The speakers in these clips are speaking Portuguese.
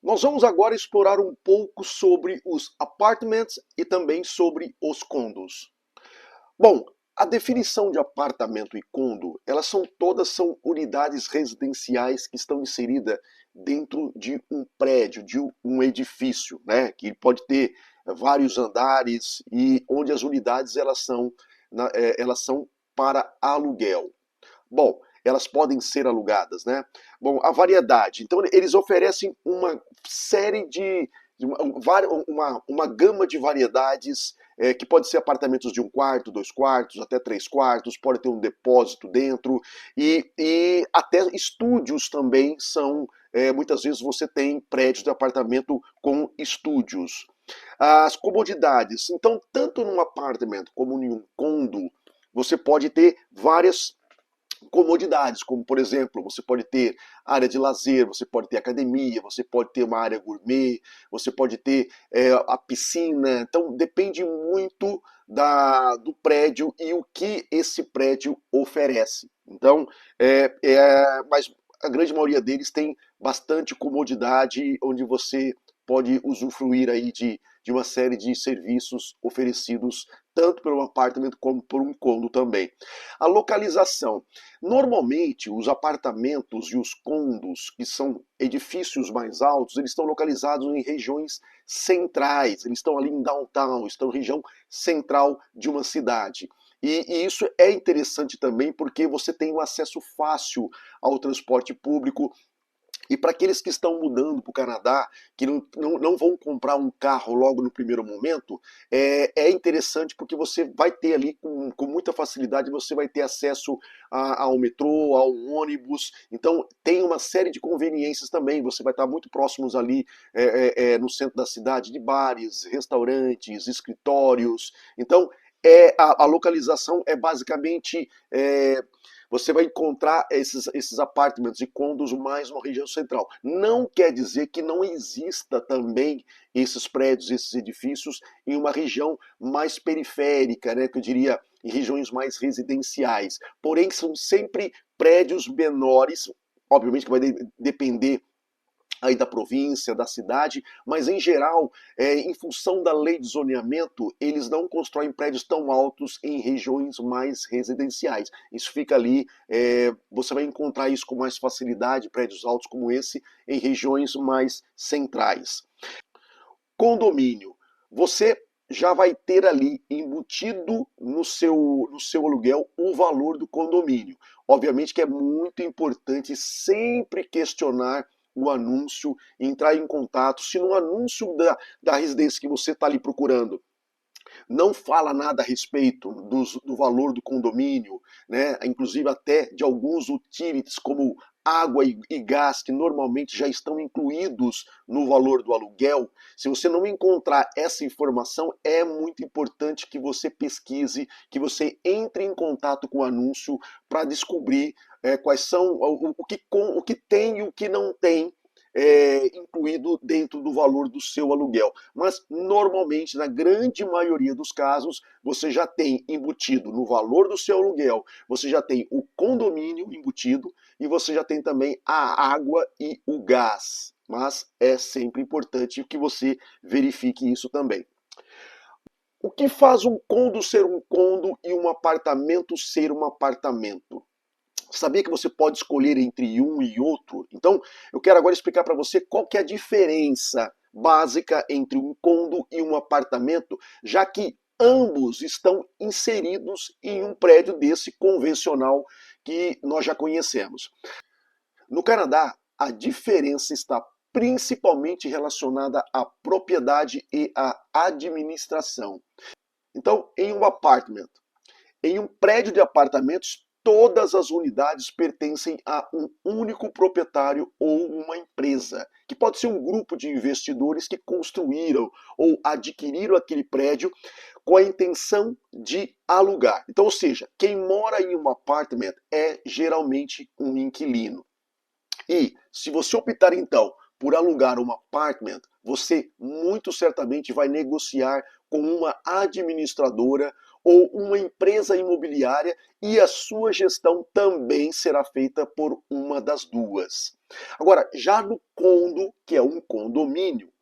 Nós vamos agora explorar um pouco sobre os apartments e também sobre os condos. Bom, a definição de apartamento e condo, elas são unidades residenciais que estão inseridas dentro de um prédio, de um edifício, né? Que pode ter vários andares e onde as unidades elas são para aluguel. Bom, elas podem ser alugadas, né? Bom, a variedade. Então, eles oferecem uma série de uma gama de variedades que pode ser apartamentos de um quarto, dois quartos, até três quartos, pode ter um depósito dentro e até estúdios também são. Muitas vezes você tem prédios de apartamento com estúdios. As comodidades. Então, tanto num apartamento como em um condo, você pode ter várias comodidades, como por exemplo, você pode ter área de lazer, você pode ter academia, você pode ter uma área gourmet, você pode ter a piscina. Então depende muito do prédio e o que esse prédio oferece. Então, mas a grande maioria deles tem bastante comodidade, onde você pode usufruir aí de uma série de serviços oferecidos tanto por um apartamento como por um condo também. A localização. Normalmente, os apartamentos e os condos, que são edifícios mais altos, eles estão localizados em regiões centrais, eles estão ali em downtown, estão em região central de uma cidade. E isso é interessante também porque você tem um acesso fácil ao transporte público, e para aqueles que estão mudando para o Canadá, que não vão comprar um carro logo no primeiro momento, é interessante porque você vai ter ali com muita facilidade, você vai ter acesso ao metrô, ao ônibus. Então tem uma série de conveniências também. Você vai estar muito próximos ali no centro da cidade, de bares, restaurantes, escritórios. Então a localização é basicamente você vai encontrar esses apartamentos e condos mais na região central. Não quer dizer que não exista também esses prédios, esses edifícios em uma região mais periférica, né, que eu diria em regiões mais residenciais. Porém, são sempre prédios menores, obviamente que vai depender aí da província, da cidade, mas em geral, em função da lei de zoneamento, eles não constroem prédios tão altos em regiões mais residenciais. Isso fica ali, você vai encontrar isso com mais facilidade, prédios altos como esse, em regiões mais centrais. Condomínio. Você já vai ter ali embutido no seu aluguel o valor do condomínio. Obviamente que é muito importante sempre questionar o anúncio, entrar em contato. Se no anúncio da residência que você está ali procurando não fala nada a respeito do valor do condomínio, né? Inclusive até de alguns utilities como água e gás, que normalmente já estão incluídos no valor do aluguel. Se você não encontrar essa informação, é muito importante que você pesquise, que você entre em contato com o anúncio para descobrir quais são o que tem e o que não tem incluído dentro do valor do seu aluguel. Mas normalmente, na grande maioria dos casos, você já tem embutido no valor do seu aluguel, você já tem o condomínio embutido e você já tem também a água e o gás. Mas é sempre importante que você verifique isso também. O que faz um condo ser um condo e um apartamento ser um apartamento? Sabia que você pode escolher entre um e outro? Então, eu quero agora explicar para você qual que é a diferença básica entre um condo e um apartamento, já que ambos estão inseridos em um prédio desse convencional que nós já conhecemos. No Canadá, a diferença está principalmente relacionada à propriedade e à administração. Então, em um apartment, em um prédio de apartamentos, todas as unidades pertencem a um único proprietário ou uma empresa, que pode ser um grupo de investidores que construíram ou adquiriram aquele prédio com a intenção de alugar. Então, ou seja, quem mora em um apartment é geralmente um inquilino. E se você optar então por alugar um apartment, você muito certamente vai negociar com uma administradora ou uma empresa imobiliária e a sua gestão também será feita por uma das duas. Agora, já no condo, que é um condomínio,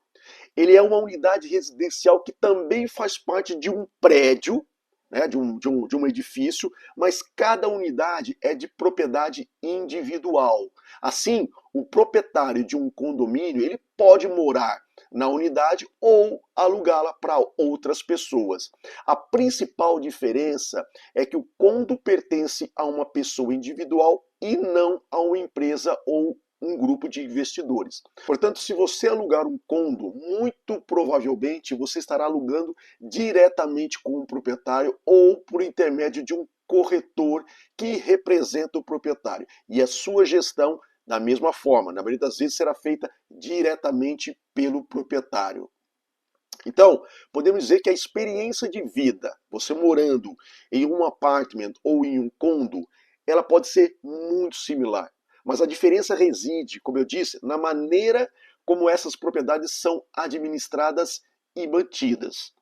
ele é uma unidade residencial que também faz parte de um prédio, né, de um edifício, mas cada unidade é de propriedade individual. Assim, o proprietário de um condomínio ele pode morar na unidade ou alugá-la para outras pessoas. A principal diferença é que o condo pertence a uma pessoa individual e não a uma empresa ou um grupo de investidores. Portanto, se você alugar um condo, muito provavelmente você estará alugando diretamente com o proprietário ou por intermédio de um corretor que representa o proprietário. E a sua gestão, da mesma forma, na maioria das vezes será feita diretamente pelo proprietário. Então, podemos dizer que a experiência de vida, você morando em um apartment ou em um condo, ela pode ser muito similar. Mas a diferença reside, como eu disse, na maneira como essas propriedades são administradas e mantidas.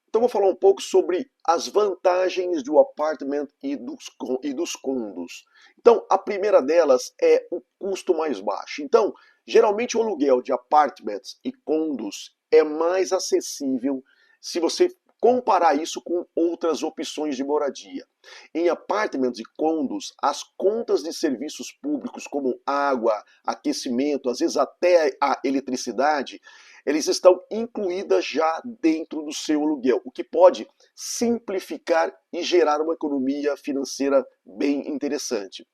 Então, vou falar um pouco sobre as vantagens do apartment e dos condos. Então, a primeira delas é o custo mais baixo. Então, geralmente o aluguel de apartments e condos é mais acessível se você comparar isso com outras opções de moradia. Em apartments e condos, as contas de serviços públicos como água, aquecimento, às vezes até a eletricidade, eles estão incluídas já dentro do seu aluguel, o que pode simplificar e gerar uma economia financeira bem interessante.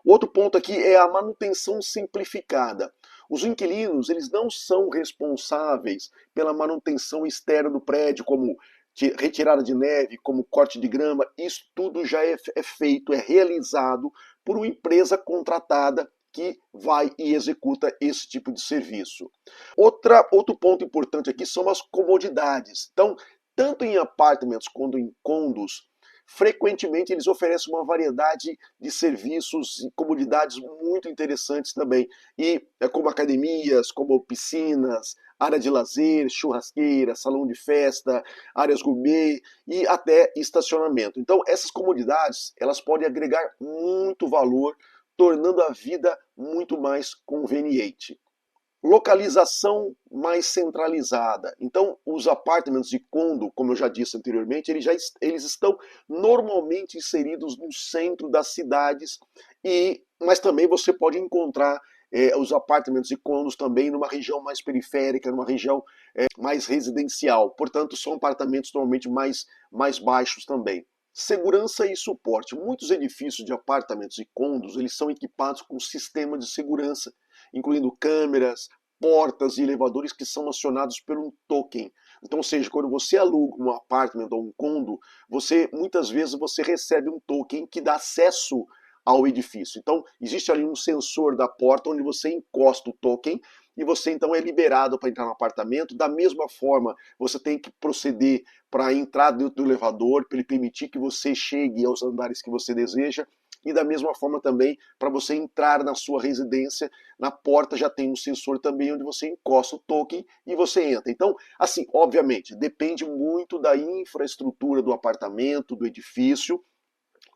O outro ponto aqui é a manutenção simplificada. Os inquilinos, eles não são responsáveis pela manutenção externa do prédio, como retirada de neve, como corte de grama, isso tudo já é feito, é realizado por uma empresa contratada que vai e executa esse tipo de serviço. Outro ponto importante aqui são as comodidades. Então, tanto em apartamentos quanto em condos, frequentemente eles oferecem uma variedade de serviços e comodidades muito interessantes também. E como academias, como piscinas, área de lazer, churrasqueira, salão de festa, áreas gourmet e até estacionamento. Então, essas comodidades, elas podem agregar muito valor, tornando a vida muito mais conveniente. Localização mais centralizada. Então, os apartamentos de condo, como eu já disse anteriormente, eles estão normalmente inseridos no centro das cidades, mas também você pode encontrar os apartamentos e condos também numa região mais periférica, numa região mais residencial. Portanto, são apartamentos normalmente mais baixos também. Segurança e suporte. Muitos edifícios de apartamentos e condos, eles são equipados com sistema de segurança, incluindo câmeras, portas e elevadores que são acionados por um token. Então, ou seja, quando você aluga um apartamento ou um condo, muitas vezes você recebe um token que dá acesso ao edifício. Então, existe ali um sensor da porta onde você encosta o token e você então é liberado para entrar no apartamento. Da mesma forma, você tem que proceder para entrar dentro do elevador, para ele permitir que você chegue aos andares que você deseja. E da mesma forma também, para você entrar na sua residência, na porta já tem um sensor também onde você encosta o token e você entra. Então, assim, obviamente, depende muito da infraestrutura do apartamento, do edifício,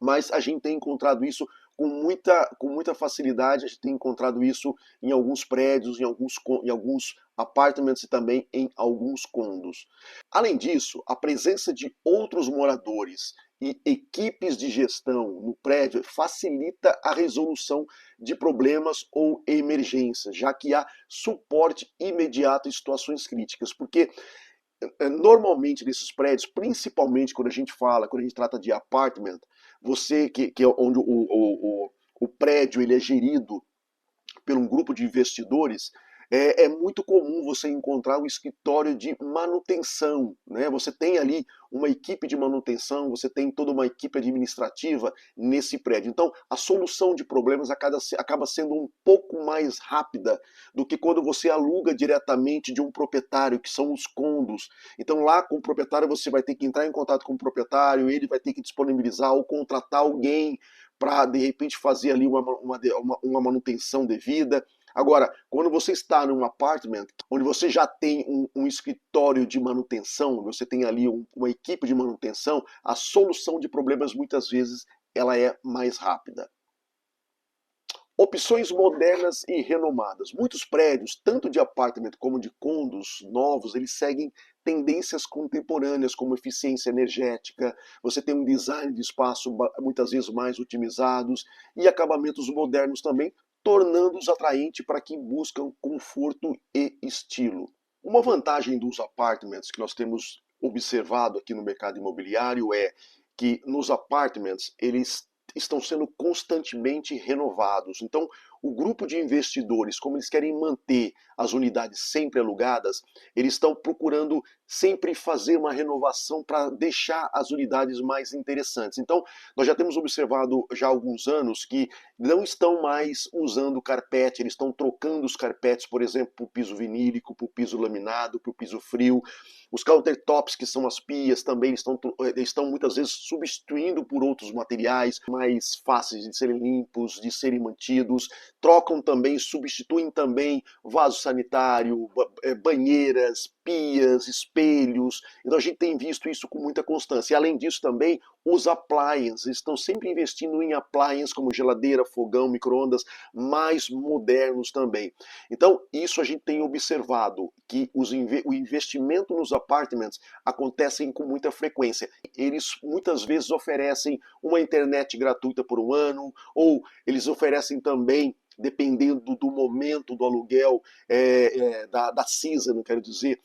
mas a gente tem encontrado isso com muita facilidade, a gente tem encontrado isso em alguns prédios, em alguns apartamentos e também em alguns condos. Além disso, a presença de outros moradores e equipes de gestão no prédio facilita a resolução de problemas ou emergências, já que há suporte imediato em situações críticas, porque normalmente nesses prédios, principalmente quando a gente trata de apartment, que é onde o prédio ele é gerido por um grupo de investidores, é muito comum você encontrar um escritório de manutenção, né? Você tem ali uma equipe de manutenção, você tem toda uma equipe administrativa nesse prédio. Então, a solução de problemas acaba sendo um pouco mais rápida do que quando você aluga diretamente de um proprietário, que são os condos. Então, lá com o proprietário, você vai ter que entrar em contato com o proprietário, ele vai ter que disponibilizar ou contratar alguém para, de repente, fazer ali uma manutenção devida. Agora, quando você está num apartment, onde você já tem um escritório de manutenção, você tem ali uma equipe de manutenção, a solução de problemas muitas vezes ela é mais rápida. Opções modernas e renomadas. Muitos prédios, tanto de apartamento como de condos novos, eles seguem tendências contemporâneas, como eficiência energética, você tem um design de espaço muitas vezes mais otimizados e acabamentos modernos também, tornando-os atraentes para quem busca conforto e estilo. Uma vantagem dos apartments que nós temos observado aqui no mercado imobiliário é que nos apartments eles estão sendo constantemente renovados. Então, o grupo de investidores, como eles querem manter as unidades sempre alugadas, eles estão procurando sempre fazer uma renovação para deixar as unidades mais interessantes. Então, nós já temos observado já há alguns anos que não estão mais usando carpete, eles estão trocando os carpetes, por exemplo, para o piso vinílico, para o piso laminado, para o piso frio. Os countertops, que são as pias, também estão muitas vezes substituindo por outros materiais mais fáceis de serem limpos, de serem mantidos. Trocam também, substituem também vaso sanitário, banheiras, pias, espelhos. Então a gente tem visto isso com muita constância. E além disso também, os appliances, estão sempre investindo em appliances como geladeira, fogão, micro-ondas, mais modernos também. Então isso a gente tem observado, que o investimento nos apartments acontecem com muita frequência. Eles muitas vezes oferecem uma internet gratuita por um ano, ou eles oferecem também, dependendo do momento do aluguel, da season, quero dizer,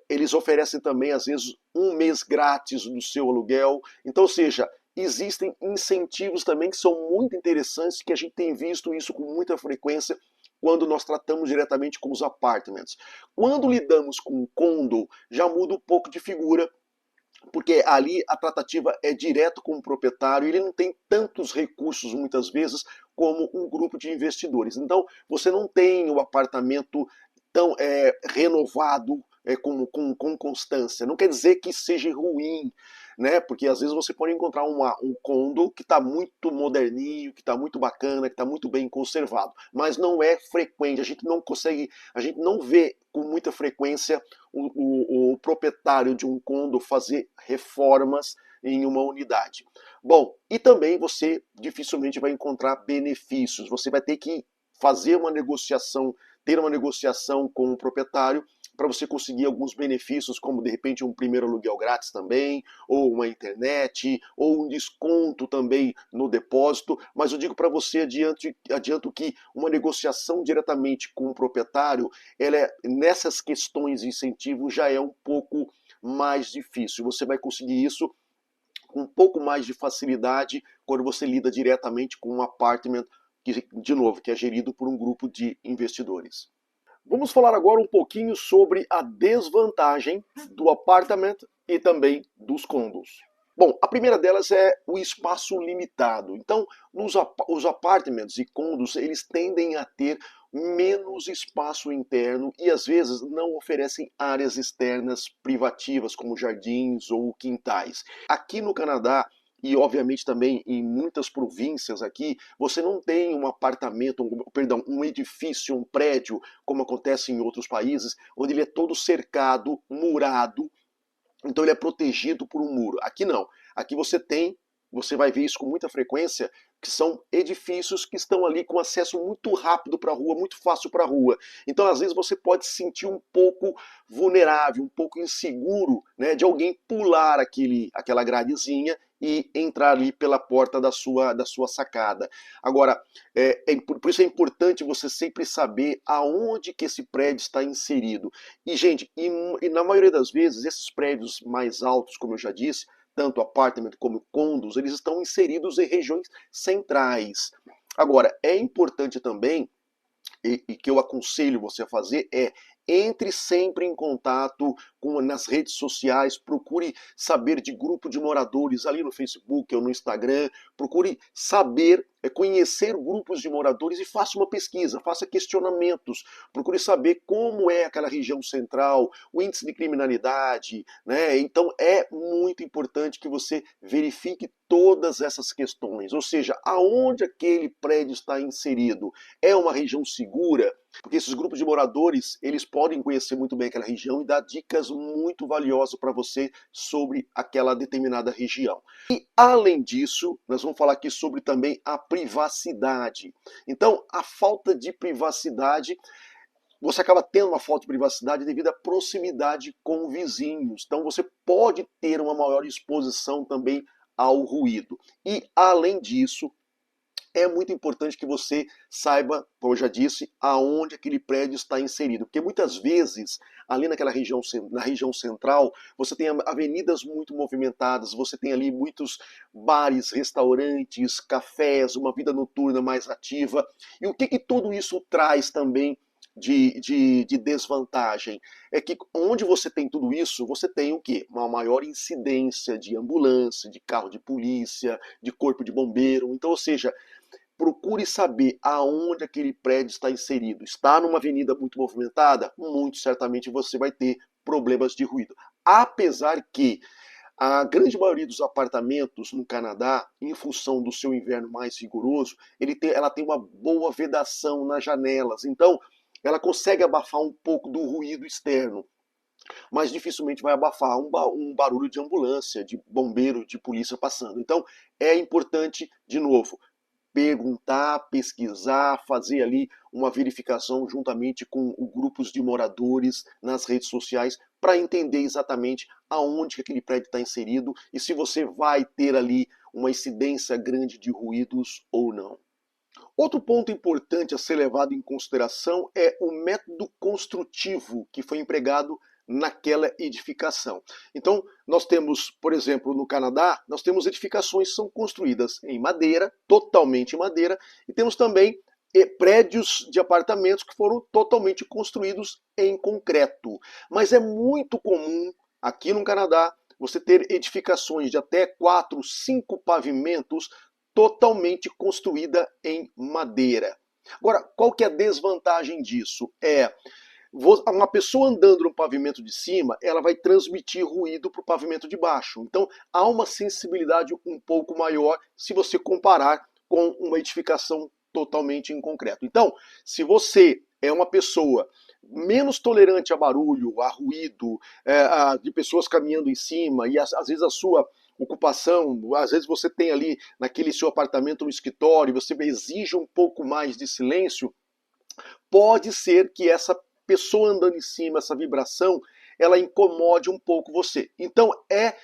eles oferecem também, às vezes, um mês grátis do seu aluguel. Então, ou seja, existem incentivos também que são muito interessantes, que a gente tem visto isso com muita frequência quando nós tratamos diretamente com os apartments. Quando lidamos com o condo, já muda um pouco de figura, porque ali a tratativa é direto com o proprietário, ele não tem tantos recursos muitas vezes como um grupo de investidores. Então você não tem o apartamento tão renovado com constância. Não quer dizer que seja ruim, né? Porque às vezes você pode encontrar um condo que está muito moderninho, que está muito bacana, que está muito bem conservado, mas não é frequente. A gente não consegue, a gente não vê com muita frequência o proprietário de um condo fazer reformas em uma unidade. Bom, e também você dificilmente vai encontrar benefícios. Você vai ter que fazer uma negociação, ter uma negociação com o proprietário para você conseguir alguns benefícios, como de repente um primeiro aluguel grátis também, ou uma internet, ou um desconto também no depósito. Mas eu digo para você, adianto que uma negociação diretamente com o proprietário, nessas questões de incentivo já é um pouco mais difícil. Você vai conseguir isso com um pouco mais de facilidade quando você lida diretamente com um apartment, que, de novo, que é gerido por um grupo de investidores. Vamos falar agora um pouquinho sobre a desvantagem do apartamento e também dos condos. Bom, a primeira delas é o espaço limitado. Então, os apartamentos e condos, eles tendem a ter menos espaço interno e às vezes não oferecem áreas externas privativas, como jardins ou quintais. Aqui no Canadá, e obviamente também em muitas províncias aqui, você não tem um apartamento, um edifício, um prédio, como acontece em outros países, onde ele é todo cercado, murado, então ele é protegido por um muro. Aqui não. Aqui você vai ver isso com muita frequência, que são edifícios que estão ali com acesso muito rápido para a rua, muito fácil para a rua. Então, às vezes, você pode se sentir um pouco vulnerável, um pouco inseguro, né, de alguém pular aquela gradezinha e entrar ali pela porta da sua sacada. Agora, por isso é importante você sempre saber aonde que esse prédio está inserido. E, gente, e na maioria das vezes, esses prédios mais altos, como eu já disse, tanto apartamento como condos, eles estão inseridos em regiões centrais. Agora, é importante também, e que eu aconselho você a fazer, entre sempre em contato nas redes sociais, procure saber de grupo de moradores ali no Facebook ou no Instagram, procure saber, conhecer grupos de moradores e faça uma pesquisa, faça questionamentos, procure saber como é aquela região central, o índice de criminalidade, né? Então é muito importante que você verifique todas essas questões, ou seja, aonde aquele prédio está inserido, é uma região segura? Porque esses grupos de moradores, eles podem conhecer muito bem aquela região e dar dicas muito valiosas para você sobre aquela determinada região. E além disso, nós vamos falar aqui sobre também a privacidade. Então, a falta de privacidade, você acaba tendo uma falta de privacidade devido à proximidade com vizinhos. Então você pode ter uma maior exposição também ao ruído. E além disso, é muito importante que você saiba, como eu já disse, aonde aquele prédio está inserido. Porque muitas vezes, ali naquela região, na região central, você tem avenidas muito movimentadas, você tem ali muitos bares, restaurantes, cafés, uma vida noturna mais ativa. E o que tudo isso traz também de desvantagem? É que onde você tem tudo isso, você tem o quê? Uma maior incidência de ambulância, de carro de polícia, de corpo de bombeiro. Então, ou seja, procure saber aonde aquele prédio está inserido. Está numa avenida muito movimentada? Muito certamente você vai ter problemas de ruído. Apesar que a grande maioria dos apartamentos no Canadá, em função do seu inverno mais rigoroso, ela tem uma boa vedação nas janelas. Então, ela consegue abafar um pouco do ruído externo, mas dificilmente vai abafar um barulho de ambulância, de bombeiro, de polícia passando. Então, é importante, de novo, perguntar, pesquisar, fazer ali uma verificação juntamente com grupos de moradores nas redes sociais para entender exatamente aonde que aquele prédio está inserido e se você vai ter ali uma incidência grande de ruídos ou não. Outro ponto importante a ser levado em consideração é o método construtivo que foi empregado naquela edificação. Então, nós temos, por exemplo, no Canadá, nós temos edificações que são construídas em madeira, totalmente em madeira, e temos também prédios de apartamentos que foram totalmente construídos em concreto. Mas é muito comum aqui no Canadá você ter edificações de até 4, 5 pavimentos totalmente construída em madeira. Agora, qual que é a desvantagem disso? Uma pessoa andando no pavimento de cima, ela vai transmitir ruído para o pavimento de baixo. Então, há uma sensibilidade um pouco maior se você comparar com uma edificação totalmente em concreto. Então, se você é uma pessoa menos tolerante a barulho, a ruído, de pessoas caminhando em cima, e às vezes a sua ocupação, às vezes você tem ali naquele seu apartamento um escritório, você exige um pouco mais de silêncio, pode ser que essa pessoa andando em cima, essa vibração, ela incomode um pouco você. Então é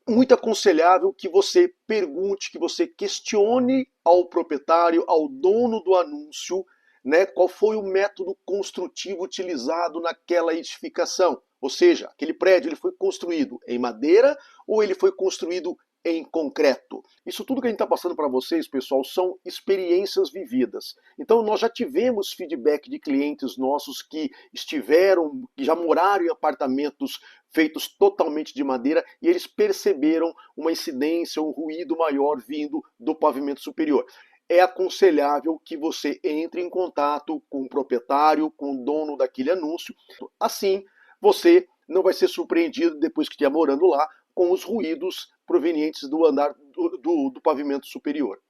muito aconselhável que você pergunte, que você questione ao proprietário, ao dono do anúncio, né, qual foi o método construtivo utilizado naquela edificação. Ou seja, aquele prédio ele foi construído em madeira ou ele foi construído em concreto. Isso tudo que a gente está passando para vocês, pessoal, são experiências vividas. Então nós já tivemos feedback de clientes nossos que estiveram, que já moraram em apartamentos feitos totalmente de madeira e eles perceberam uma incidência, um ruído maior vindo do pavimento superior. É aconselhável que você entre em contato com o proprietário, com o dono daquele anúncio. Assim, você não vai ser surpreendido depois que estiver morando lá com os ruídos provenientes do andar do pavimento superior.